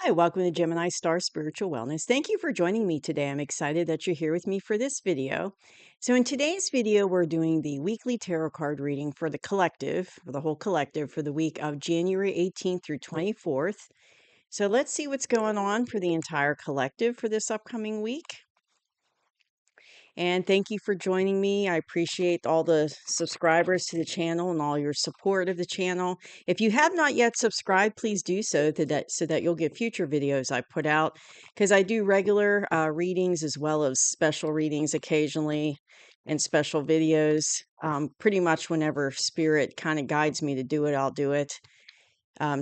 Hi, welcome to Gemini Star Spiritual Wellness. Thank you for joining me today. I'm excited that you're here with me for this video. So, in today's video, we're doing the weekly tarot card reading for the collective, for the whole collective, for the week of January 18th through 24th. So, let's see what's going on for the entire collective for this upcoming week. And thank you for joining me. I appreciate all the subscribers to the channel and all your support of the channel. If you have not yet subscribed, please do so so that you'll get future videos I put out, because I do regular readings as well as special readings occasionally and special videos. Pretty much whenever Spirit kind of guides me to do it, I'll do it.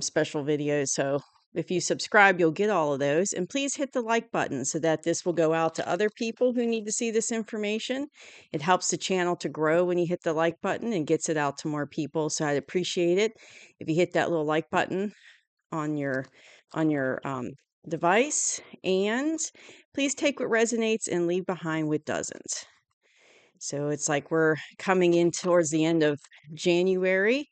Special videos. So if you subscribe, you'll get all of those. And please hit the like button so that this will go out to other people who need to see this information. It helps the channel to grow when you hit the like button and gets it out to more people. So I'd appreciate it if you hit that little like button on your device. And please take what resonates and leave behind what doesn't. So it's like we're coming in towards the end of January.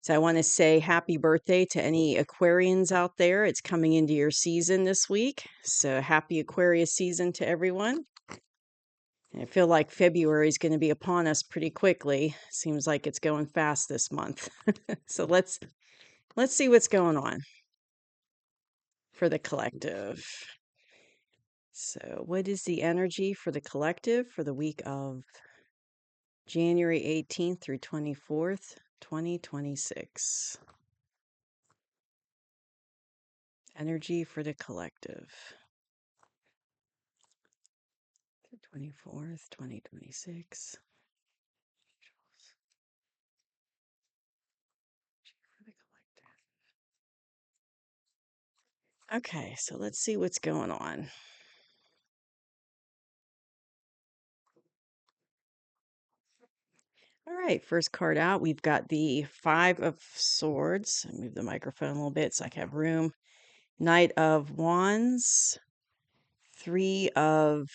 So I want to say happy birthday to any Aquarians out there. It's coming into your season this week. So happy Aquarius season to everyone. And I feel like February is going to be upon us pretty quickly. Seems like it's going fast this month. So let's see what's going on for the collective. So what is the energy for the collective for the week of January 18th through 24th, 2026? Energy for the collective. 24th, 2026. For the collective. Okay, so let's see what's going on. All right, first card out, we've got the Five of Swords. I'll move the microphone a little bit so I can have room. Knight of Wands, Three of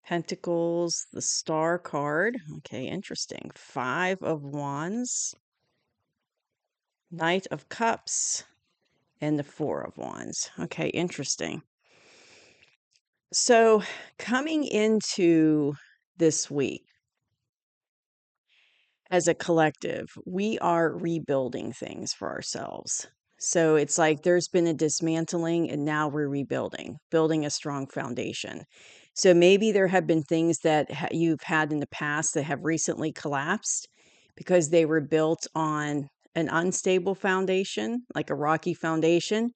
Pentacles, the Star card. Okay, interesting. Five of Wands, Knight of Cups, and the Four of Wands. Okay, interesting. So, coming into this week as a collective, we are rebuilding things for ourselves. So, it's like there's been a dismantling and now we're rebuilding, building a strong foundation. So, maybe there have been things that you've had in the past that have recently collapsed because they were built on an unstable foundation, like a rocky foundation.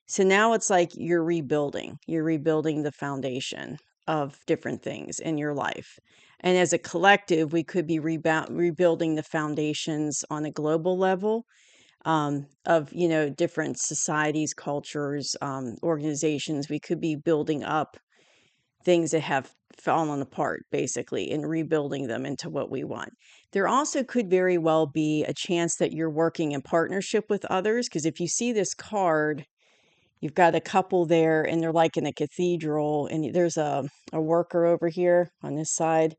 So now it's like you're rebuilding. You're rebuilding the foundation of different things in your life. And as a collective, we could be rebuilding the foundations on a global level of, different societies, cultures, organizations. We could be building up things that have fallen apart, basically, and rebuilding them into what we want. There also could very well be a chance that you're working in partnership with others, because if you see this card, you've got a couple there and they're like in a cathedral, and there's a worker over here on this side,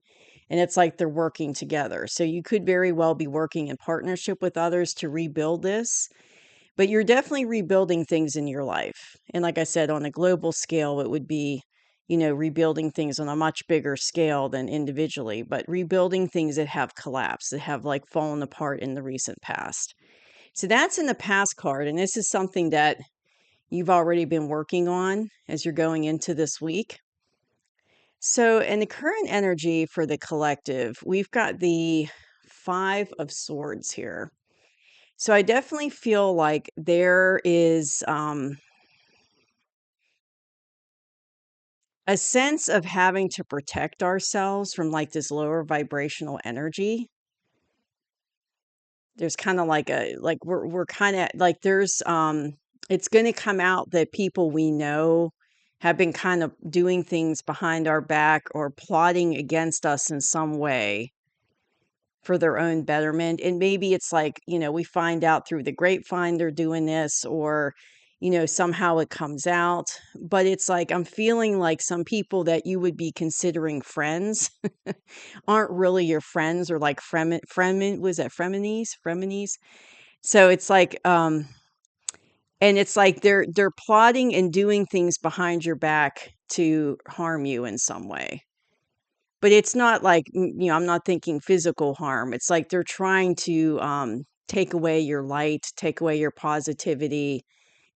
and it's like they're working together. So you could very well be working in partnership with others to rebuild this, but you're definitely rebuilding things in your life. And like I said, on a global scale, it would be, rebuilding things on a much bigger scale than individually, but rebuilding things that have collapsed, that have like fallen apart in the recent past. So that's in the past card. And this is something that you've already been working on as you're going into this week. So, in the current energy for the collective, we've got the Five of Swords here. So, I definitely feel like there is a sense of having to protect ourselves from like this lower vibrational energy. There's kind of like we're kind of like it's going to come out that people we know have been kind of doing things behind our back or plotting against us in some way for their own betterment. And maybe it's like, we find out through the grapevine they're doing this, or somehow it comes out. But it's like I'm feeling like some people that you would be considering friends aren't really your friends, or like was that frenemies? So it's like And it's like they're plotting and doing things behind your back to harm you in some way. But it's not like, I'm not thinking physical harm. It's like they're trying to, take away your light, take away your positivity.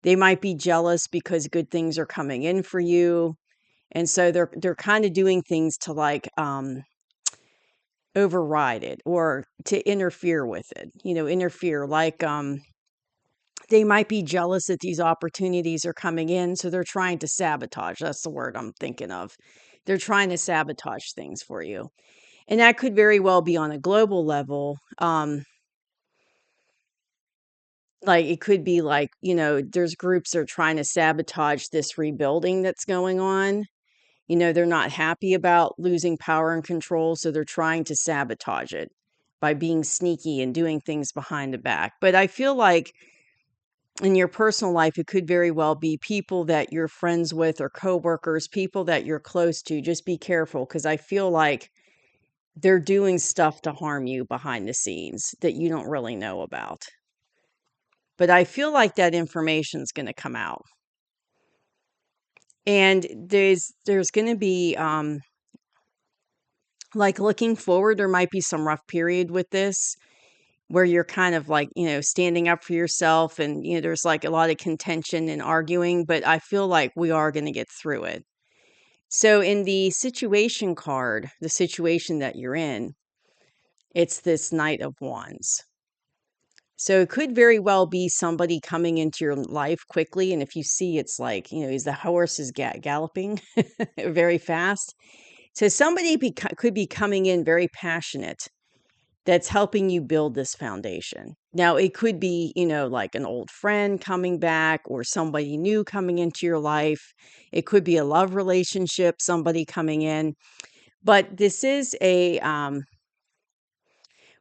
They might be jealous because good things are coming in for you, and so they're kinda doing things to, like, override it or to interfere with it, interfere, like, they might be jealous that these opportunities are coming in, so they're trying to sabotage. That's the word I'm thinking of. They're trying to sabotage things for you. And that could very well be on a global level. Like it could be like, there's groups that are trying to sabotage this rebuilding that's going on. They're not happy about losing power and control, so they're trying to sabotage it by being sneaky and doing things behind the back. But I feel like in your personal life, it could very well be people that you're friends with or coworkers, people that you're close to. Just be careful because I feel like they're doing stuff to harm you behind the scenes that you don't really know about. But I feel like that information's going to come out. And there's going to be like looking forward, there might be some rough period with this where you're kind of like, standing up for yourself and there's like a lot of contention and arguing, but I feel like we are going to get through it. So in the situation card, the situation that you're in, it's this Knight of Wands. So it could very well be somebody coming into your life quickly. And if you see, it's like, is the horse is galloping very fast. So somebody could be coming in very passionate that's helping you build this foundation. Now, it could be, like an old friend coming back or somebody new coming into your life. It could be a love relationship, somebody coming in. But this is we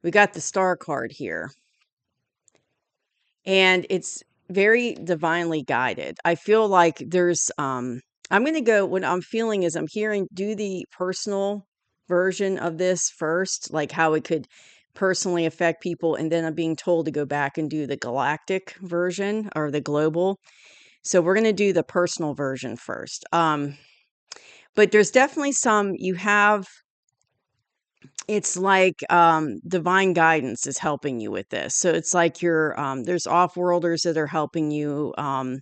got the star card here. And it's very divinely guided. I feel like I'm going to go, what I'm feeling is I'm hearing, do the personal version of this first, like how it could personally affect people. And then I'm being told to go back and do the galactic version or the global. So we're going to do the personal version first. But there's definitely it's like divine guidance is helping you with this. So it's like there's off-worlders that are helping you, higher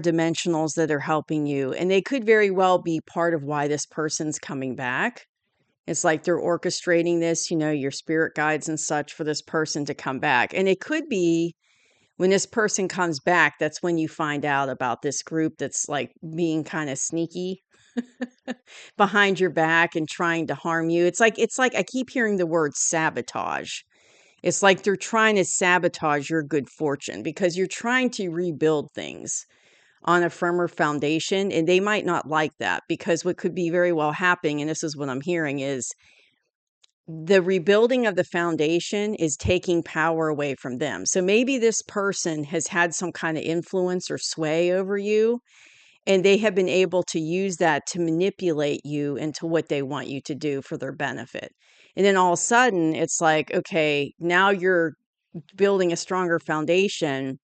dimensionals that are helping you, and they could very well be part of why this person's coming back. It's like they're orchestrating this, your spirit guides and such for this person to come back. And it could be when this person comes back, that's when you find out about this group that's like being kind of sneaky behind your back and trying to harm you. It's like I keep hearing the word sabotage. It's like they're trying to sabotage your good fortune because you're trying to rebuild things on a firmer foundation, and they might not like that because what could be very well happening, and this is what I'm hearing, is the rebuilding of the foundation is taking power away from them. So maybe this person has had some kind of influence or sway over you, and they have been able to use that to manipulate you into what they want you to do for their benefit. And then all of a sudden, it's like, okay, now you're building a stronger foundation.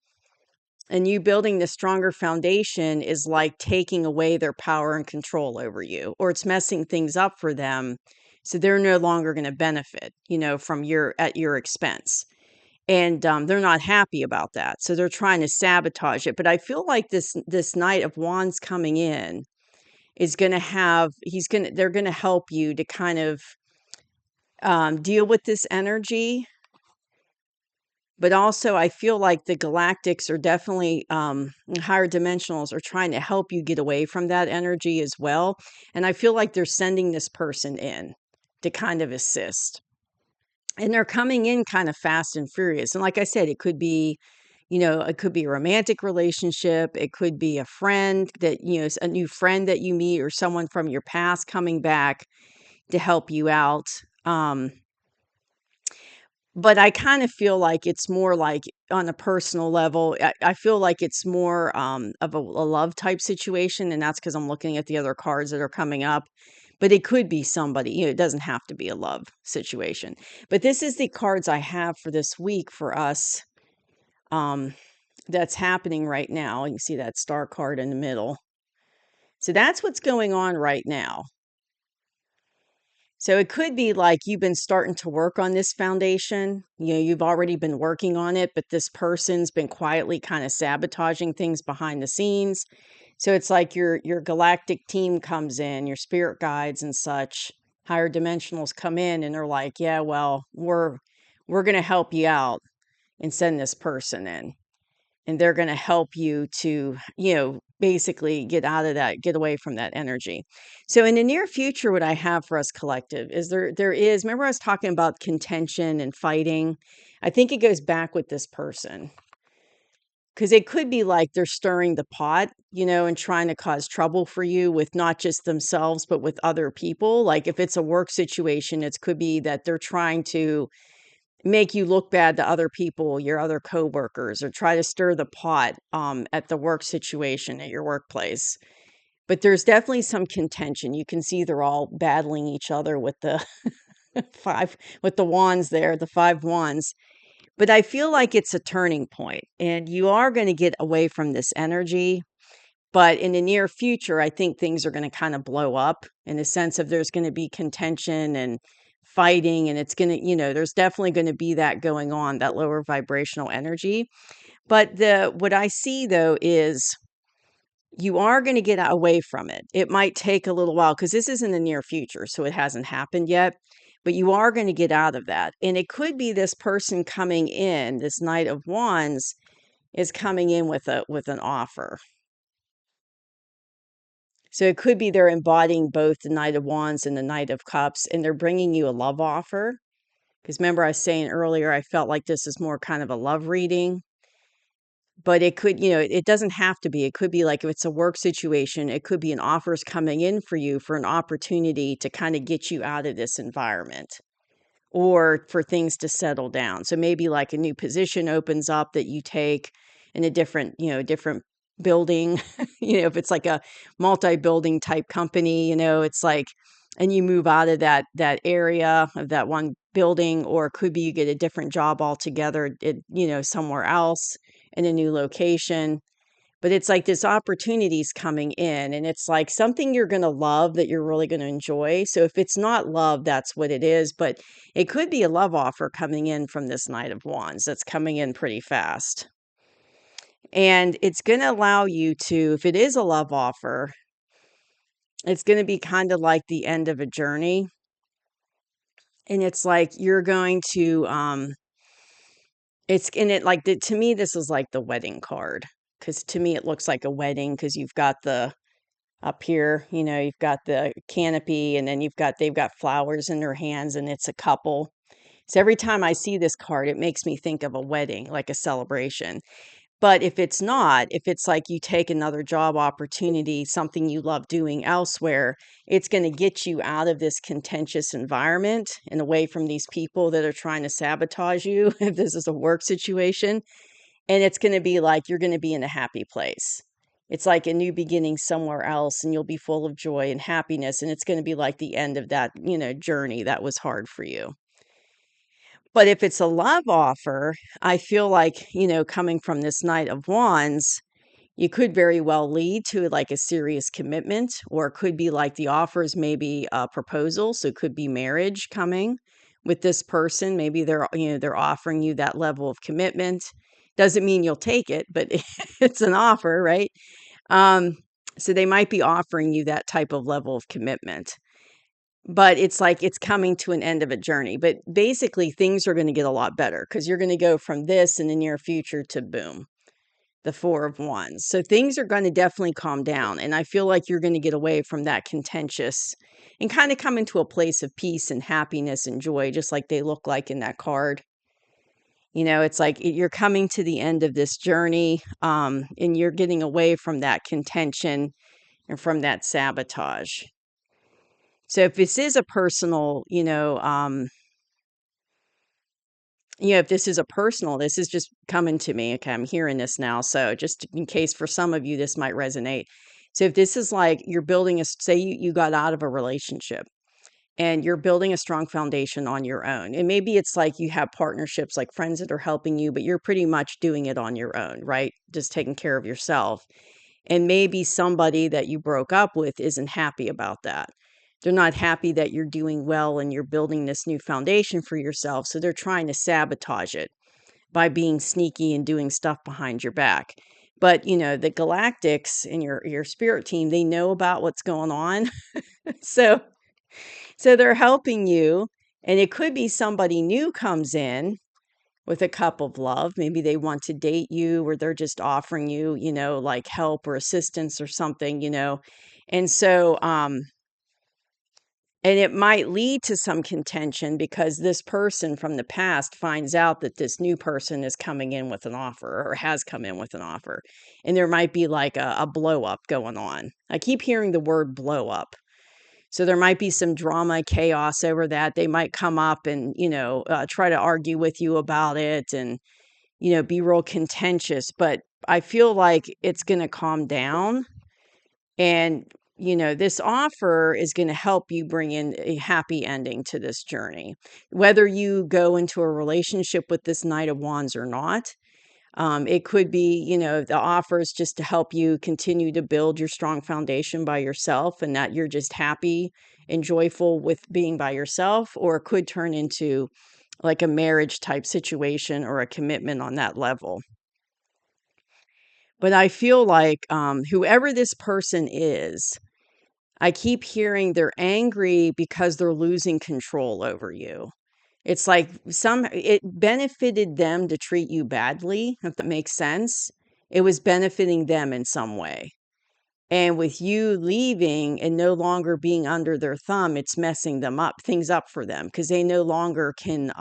And you building the stronger foundation is like taking away their power and control over you, or it's messing things up for them. So they're no longer going to benefit, from at your expense. And they're not happy about that, so they're trying to sabotage it. But I feel like this Knight of Wands coming in is going to have they're going to help you to kind of deal with this energy. But also, I feel like the galactics are definitely higher dimensionals are trying to help you get away from that energy as well. And I feel like they're sending this person in to kind of assist. And they're coming in kind of fast and furious. And like I said, it could be, it could be a romantic relationship. It could be a friend that, a new friend that you meet or someone from your past coming back to help you out. But I kind of feel like it's more like on a personal level. I feel like it's more of a love type situation. And that's because I'm looking at the other cards that are coming up. But it could be somebody, it doesn't have to be a love situation. But this is the cards I have for this week for us um, that's happening right now. You can see that star card in the middle. So that's what's going on right now. So it could be like you've been starting to work on this foundation. You've already been working on it, but this person's been quietly kind of sabotaging things behind the scenes. So it's like your galactic team comes in, your spirit guides and such, higher dimensionals come in and they're like, "Yeah, well, we're going to help you out and send this person in." And they're going to help you to, basically get out of that, get away from that energy. So in the near future, what I have for us collective is there is, remember I was talking about contention and fighting. I think it goes back with this person because it could be like they're stirring the pot, and trying to cause trouble for you with not just themselves, but with other people. Like if it's a work situation, it could be that they're trying to make you look bad to other people, your other coworkers, or try to stir the pot at the work situation at your workplace. But there's definitely some contention. You can see they're all battling each other with the five, with the wands there, the 5 wands. But I feel like it's a turning point, and you are going to get away from this energy. But in the near future, I think things are going to kind of blow up in the sense of there's going to be contention and fighting, and it's going to, there's definitely going to be that going on, that lower vibrational energy. But what I see though is you are going to get away from it. It might take a little while because this is in the near future, so it hasn't happened yet. But you are going to get out of that. And it could be this person coming in, this Knight of Wands is coming in with an offer. So it could be they're embodying both the Knight of Wands and the Knight of Cups, and they're bringing you a love offer. Because remember, I was saying earlier, I felt like this is more kind of a love reading. But it could, it doesn't have to be. It could be like if it's a work situation, it could be an offer's coming in for you for an opportunity to kind of get you out of this environment or for things to settle down. So maybe like a new position opens up that you take in a different, different building, if it's like a multi-building type company, it's like, and you move out of that area of that one building, or it could be you get a different job altogether, somewhere else in a new location. But it's like this opportunity's coming in, and it's like something you're going to love that you're really going to enjoy. So if it's not love, that's what it is. But it could be a love offer coming in from this Knight of Wands that's coming in pretty fast. And it's going to allow you to, if it is a love offer, it's going to be kind of like the end of a journey. And it's like you're going to, it's in it like, to me, this is like the wedding card. Because to me, it looks like a wedding because you've got the up here, you've got the canopy, and then they've got flowers in their hands, and it's a couple. So every time I see this card, it makes me think of a wedding, like a celebration. But if it's not, if it's like you take another job opportunity, something you love doing elsewhere, it's going to get you out of this contentious environment and away from these people that are trying to sabotage you. If this is a work situation, and it's going to be like you're going to be in a happy place. It's like a new beginning somewhere else, and you'll be full of joy and happiness. And it's going to be like the end of that, journey that was hard for you. But if it's a love offer, I feel like, coming from this Knight of Wands, you could very well lead to like a serious commitment, or it could be like the offers, maybe a proposal. So it could be marriage coming with this person. Maybe they're offering you that level of commitment. Doesn't mean you'll take it, but it's an offer, right? Um, so they might be offering you that type of level of commitment. But it's like it's coming to an end of a journey. But basically, things are going to get a lot better because you're going to go from this in the near future to boom, the 4 of Wands. So things are going to definitely calm down. And I feel like you're going to get away from that contentious and kind of come into a place of peace and happiness and joy, just like they look like in that card. It's like you're coming to the end of this journey, and you're getting away from that contention and from that sabotage. So if this is a personal, if this is a personal, this is just coming to me. Okay, I'm hearing this now. So just in case for some of you, this might resonate. So if this is like you're building say you got out of a relationship and you're building a strong foundation on your own. And maybe it's like you have partnerships, like friends that are helping you, but you're pretty much doing it on your own, right? Just taking care of yourself. And maybe somebody that you broke up with isn't happy about that. They're not happy that you're doing well and you're building this new foundation for yourself. So they're trying to sabotage it by being sneaky and doing stuff behind your back. But, the galactics and your spirit team, they know about what's going on. So they're helping you, and it could be somebody new comes in with a cup of love. Maybe they want to date you, or they're just offering you, like help or assistance or something. And so, and it might lead to some contention because this person from the past finds out that this new person is coming in with an offer or has come in with an offer. And there might be like a blow up going on. I keep hearing the word blow up. So there might be some drama, chaos over that. They might come up and, try to argue with you about it and, be real contentious. But I feel like it's going to calm down. And, this offer is going to help you bring in a happy ending to this journey. Whether you go into a relationship with this Knight of Wands or not, it could be, the offer is just to help you continue to build your strong foundation by yourself and that you're just happy and joyful with being by yourself, or it could turn into like a marriage type situation or a commitment on that level. But I feel like whoever this person is, I keep hearing they're angry because they're losing control over you. It's like it benefited them to treat you badly, if that makes sense. It was benefiting them in some way. And with you leaving and no longer being under their thumb, it's messing things up for them because they no longer can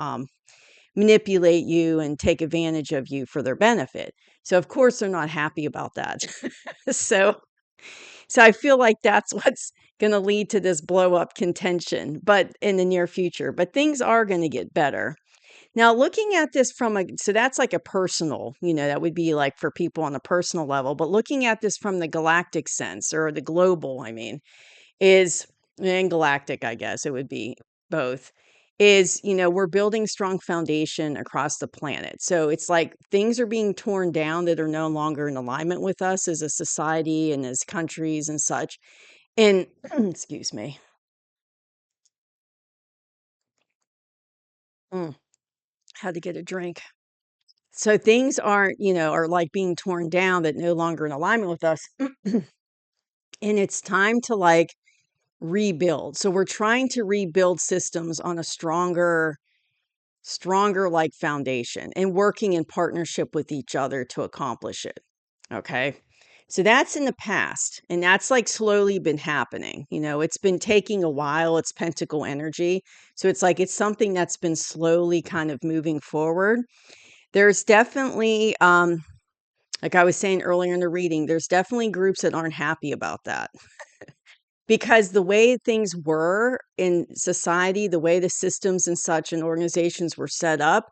manipulate you and take advantage of you for their benefit. So of course they're not happy about that. so so I feel like that's what's going to lead to this blow up contention, but in the near future. But things are going to get better. Now, looking at this so that's like a personal, that would be like for people on a personal level. But looking at this from the galactic sense or the global, and galactic, I guess it would be both, we're building strong foundation across the planet. So it's like things are being torn down that are no longer in alignment with us as a society and as countries and such. And excuse me. Mm, had to get a drink. So things aren't, are like being torn down that no longer in alignment with us. And it's time to like rebuild. So we're trying to rebuild systems on a stronger like foundation and working in partnership with each other to accomplish it. Okay. So that's in the past, and that's like slowly been happening. It's been taking a while. It's pentacle energy. So it's like it's something that's been slowly kind of moving forward. There's definitely like I was saying earlier in the reading, there's definitely groups that aren't happy about that because the way things were in society, the way the systems and such and organizations were set up,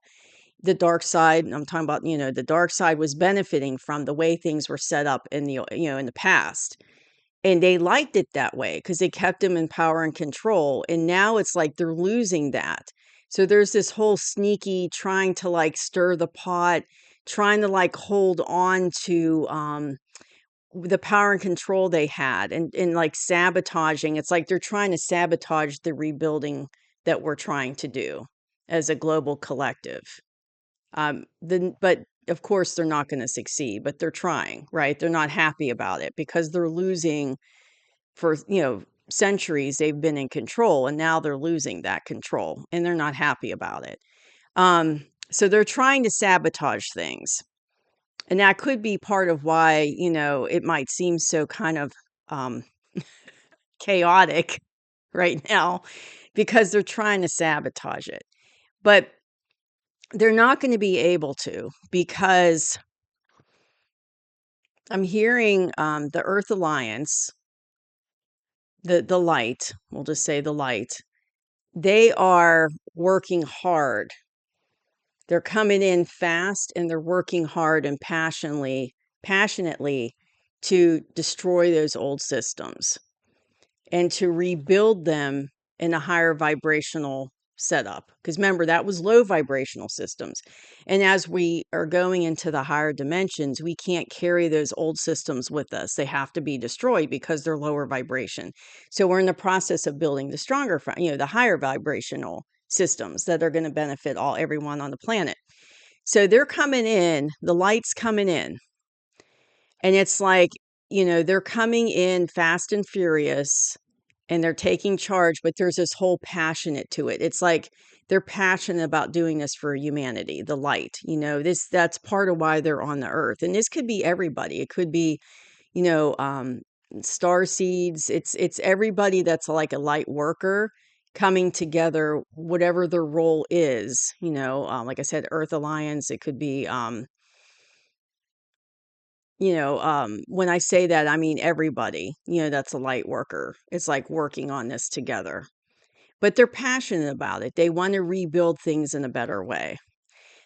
the dark side, I'm talking about, the dark side was benefiting from the way things were set up in the past. And they liked it that way because it kept them in power and control. And now it's like they're losing that. So there's this whole sneaky trying to like stir the pot, trying to like hold on to the power and control they had and like sabotaging. It's like they're trying to sabotage the rebuilding that we're trying to do as a global collective. But of course they're not going to succeed, but they're trying, right? They're not happy about it because they're losing for, centuries they've been in control and now they're losing that control and they're not happy about it. So they're trying to sabotage things. And that could be part of why, it might seem so kind of um, chaotic right now because they're trying to sabotage it. But they're not going to be able to because I'm hearing the Earth Alliance, the light, we'll just say the light, they are working hard. They're coming in fast and they're working hard and passionately to destroy those old systems and to rebuild them in a higher vibrational setup. Because remember, that was low vibrational systems. And as we are going into the higher dimensions, we can't carry those old systems with us. They have to be destroyed because they're lower vibration. So we're in the process of building the stronger, the higher vibrational systems that are going to benefit everyone on the planet. So they're coming in, the light's coming in. And it's like, they're coming in fast and furious and they're taking charge, but there's this whole passionate to it. It's like they're passionate about doing this for humanity, the light. That's part of why they're on the earth. And this could be everybody. It could be, you know, um, star seeds. It's everybody that's like a light worker coming together, whatever their role is. Like I said, Earth Alliance. It could be when I say that, I mean everybody, that's a light worker. It's like working on this together. But they're passionate about it. They want to rebuild things in a better way.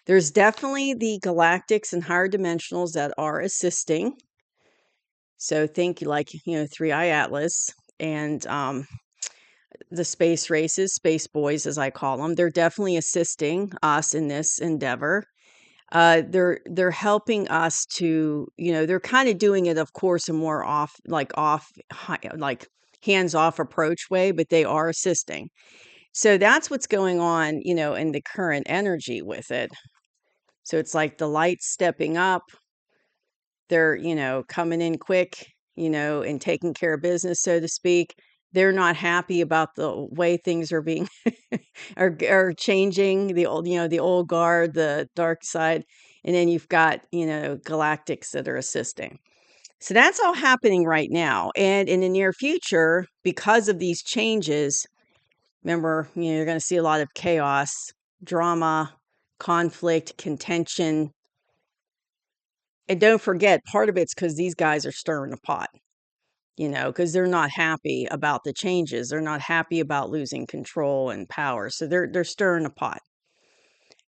There's definitely the galactics and higher dimensionals that are assisting. So think like, Three Eye Atlas and the space races, space boys, as I call them. They're definitely assisting us in this endeavor. They're helping us to, they're kind of doing it, of course, a more like hands off approach way, but they are assisting. So that's what's going on, in the current energy with it. So it's like the lights stepping up. They're, coming in quick, and taking care of business, so to speak. They're not happy about the way things are being are changing, the old guard, the dark side, and then you've got, galactics that are assisting. So that's all happening right now. And in the near future, because of these changes, remember, you're going to see a lot of chaos, drama, conflict, contention. And don't forget, part of it's because these guys are stirring the pot, because they're not happy about the changes. They're not happy about losing control and power. So they're stirring the pot.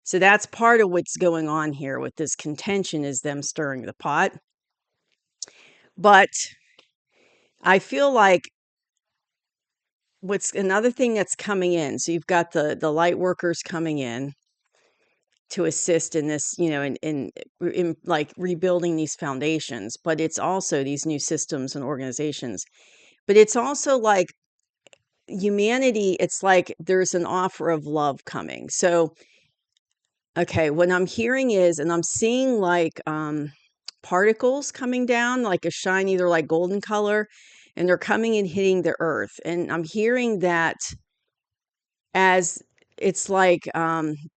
So that's part of what's going on here with this contention, is them stirring the pot. But I feel like what's another thing that's coming in. So you've got the light workers coming in to assist in this, in like rebuilding these foundations, but it's also these new systems and organizations. But it's also like humanity, it's like there's an offer of love coming. So, okay, what I'm hearing is, and I'm seeing like particles coming down, like a shiny, they're like golden color, and they're coming and hitting the earth. And I'm hearing that as it's like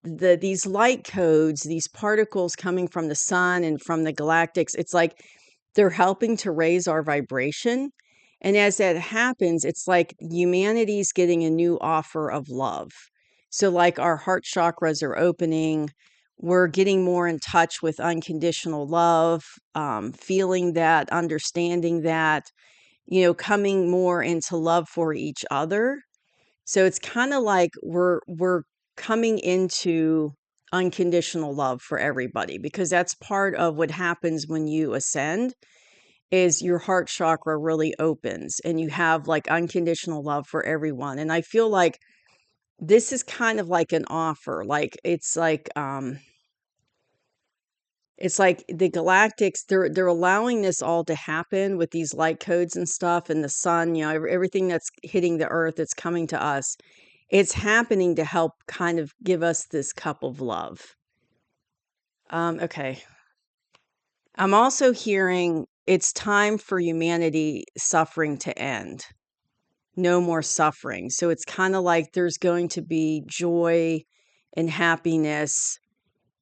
these light codes, these particles coming from the sun and from the galactics, it's like they're helping to raise our vibration. And as that happens, it's like humanity's getting a new offer of love. So like our heart chakras are opening, we're getting more in touch with unconditional love, feeling that, understanding that, coming more into love for each other. So it's kind of like we're coming into unconditional love for everybody, because that's part of what happens when you ascend, is your heart chakra really opens and you have like unconditional love for everyone. And I feel like this is kind of like an offer. Like it's like the galactics, they're allowing this all to happen with these light codes and stuff, and the sun, everything that's hitting the earth, that's coming to us. It's happening to help kind of give us this cup of love. Okay. I'm also hearing it's time for humanity suffering to end. No more suffering. So it's kind of like there's going to be joy and happiness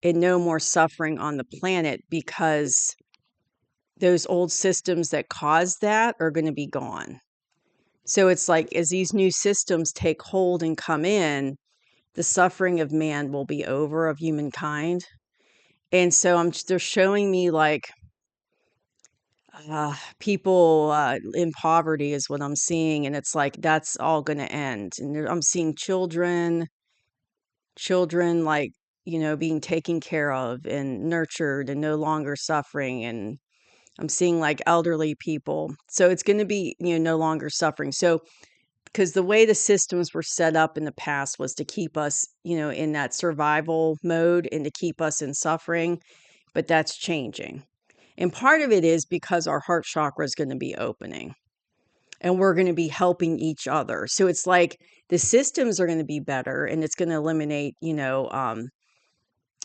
and no more suffering on the planet, because those old systems that caused that are going to be gone. So it's like as these new systems take hold and come in, the suffering of man will be over, of humankind. And so they're showing me like people in poverty is what I'm seeing, and it's like that's all going to end. And I'm seeing children like, being taken care of and nurtured and no longer suffering. And I'm seeing like elderly people. So it's going to be, no longer suffering. So because the way the systems were set up in the past was to keep us, in that survival mode and to keep us in suffering, but that's changing. And part of it is because our heart chakra is going to be opening and we're going to be helping each other. So it's like the systems are going to be better and it's going to eliminate,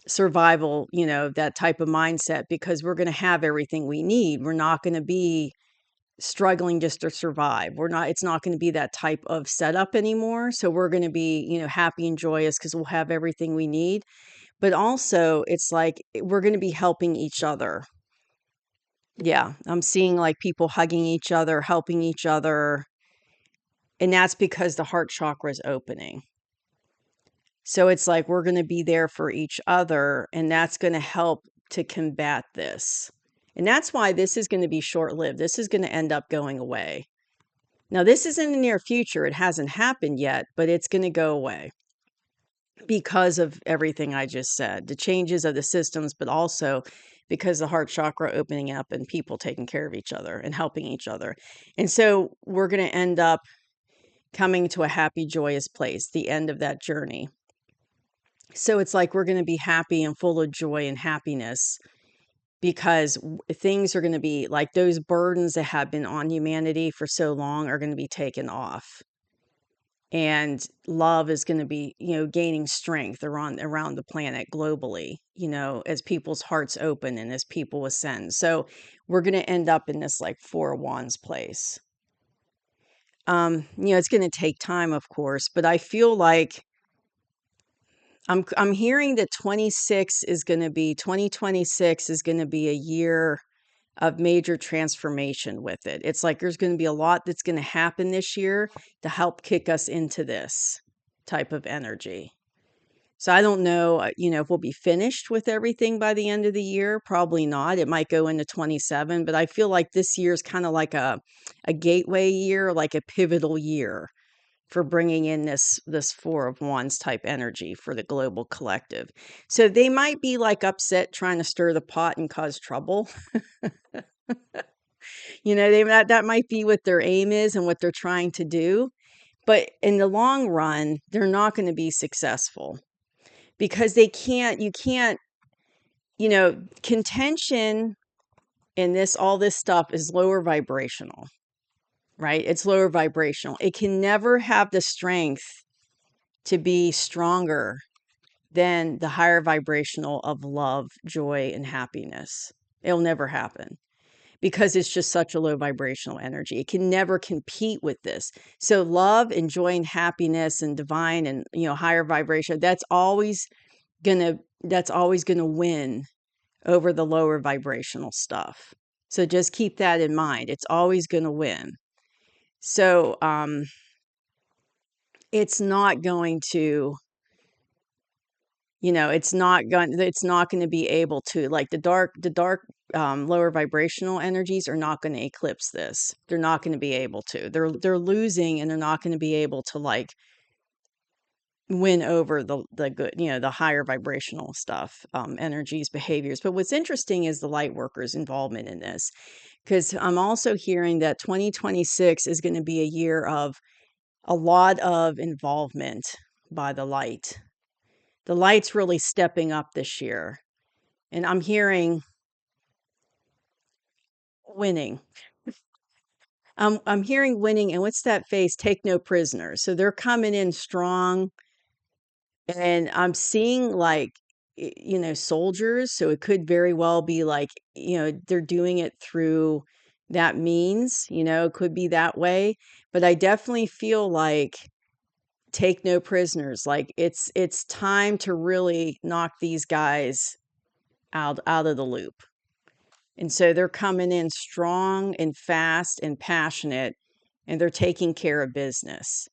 survival, that type of mindset because we're going to have everything we need. We're not going to be struggling just to survive. It's not going to be that type of setup anymore. So we're going to be, happy and joyous because we'll have everything we need. But also it's like we're going to be helping each other. Yeah, I'm seeing like people hugging each other, helping each other. And that's because the heart chakra is opening. So it's like we're going to be there for each other, and that's going to help to combat this. And that's why this is going to be short-lived. This is going to end up going away. Now, this is in the near future. It hasn't happened yet, but it's going to go away because of everything I just said, the changes of the systems, but also because the heart chakra opening up and people taking care of each other and helping each other. And so we're going to end up coming to a happy, joyous place, the end of that journey. So it's like we're going to be happy and full of joy and happiness because things are going to be like those burdens that have been on humanity for so long are going to be taken off. And love is going to be, gaining strength around the planet globally, as people's hearts open and as people ascend. So we're going to end up in this like Four of Wands place. It's going to take time, of course, but I feel like I'm hearing that 2026 is going to be a year of major transformation with it. It's like there's going to be a lot that's going to happen this year to help kick us into this type of energy. So I don't know, if we'll be finished with everything by the end of the year. Probably not. It might go into 27, but I feel like this year is kind of like a gateway year, like a pivotal year for bringing in this Four of Wands type energy for the global collective. So they might be like upset trying to stir the pot and cause trouble. That might be what their aim is and what they're trying to do. But in the long run, they're not going to be successful because you can't, contention in all this stuff is lower vibrational, right? It's lower vibrational. It can never have the strength to be stronger than the higher vibrational of love, joy, and happiness. It'll never happen because it's just such a low vibrational energy. It can never compete with this. So love and joy and happiness and divine and, higher vibration, that's always gonna win over the lower vibrational stuff. So just keep that in mind. It's always gonna win. So it's not going to, it's not going to be able to, like, the dark lower vibrational energies are not going to eclipse this. They're not going to be able to. They're losing, and they're not going to be able to like win over the good, the higher vibrational stuff, energies, behaviors. But what's interesting is the light workers' involvement in this, because I'm also hearing that 2026 is going to be a year of a lot of involvement by the light. The light's really stepping up this year. And I'm hearing winning. I'm hearing winning. And what's that face? Take no prisoners. So they're coming in strong. And I'm seeing like, soldiers. So it could very well be like, they're doing it through that means, it could be that way. But I definitely feel like take no prisoners. Like it's time to really knock these guys out of the loop. And so they're coming in strong and fast and passionate, and they're taking care of business.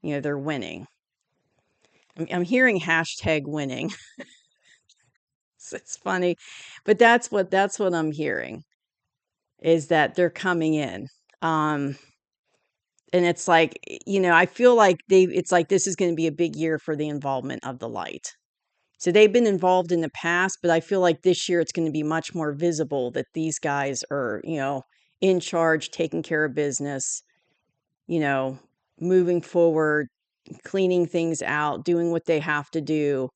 They're winning. I'm hearing hashtag winning. It's funny, but that's what I'm hearing, is that they're coming in. And it's like, I feel like it's like this is going to be a big year for the involvement of the light. So they've been involved in the past, but I feel like this year it's going to be much more visible that these guys are, in charge, taking care of business, you know, moving forward, cleaning things out, doing what they have to do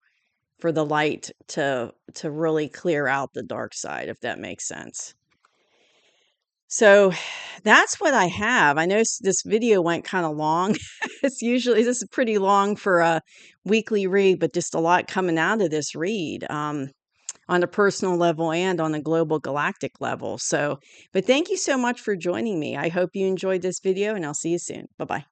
for the light to really clear out the dark side, if that makes sense. So that's what I have. I know this video went kind of long. This is pretty long for a weekly read, but just a lot coming out of this read. On a personal level and on a global galactic level. So, but thank you so much for joining me. I hope you enjoyed this video, and I'll see you soon. Bye-bye.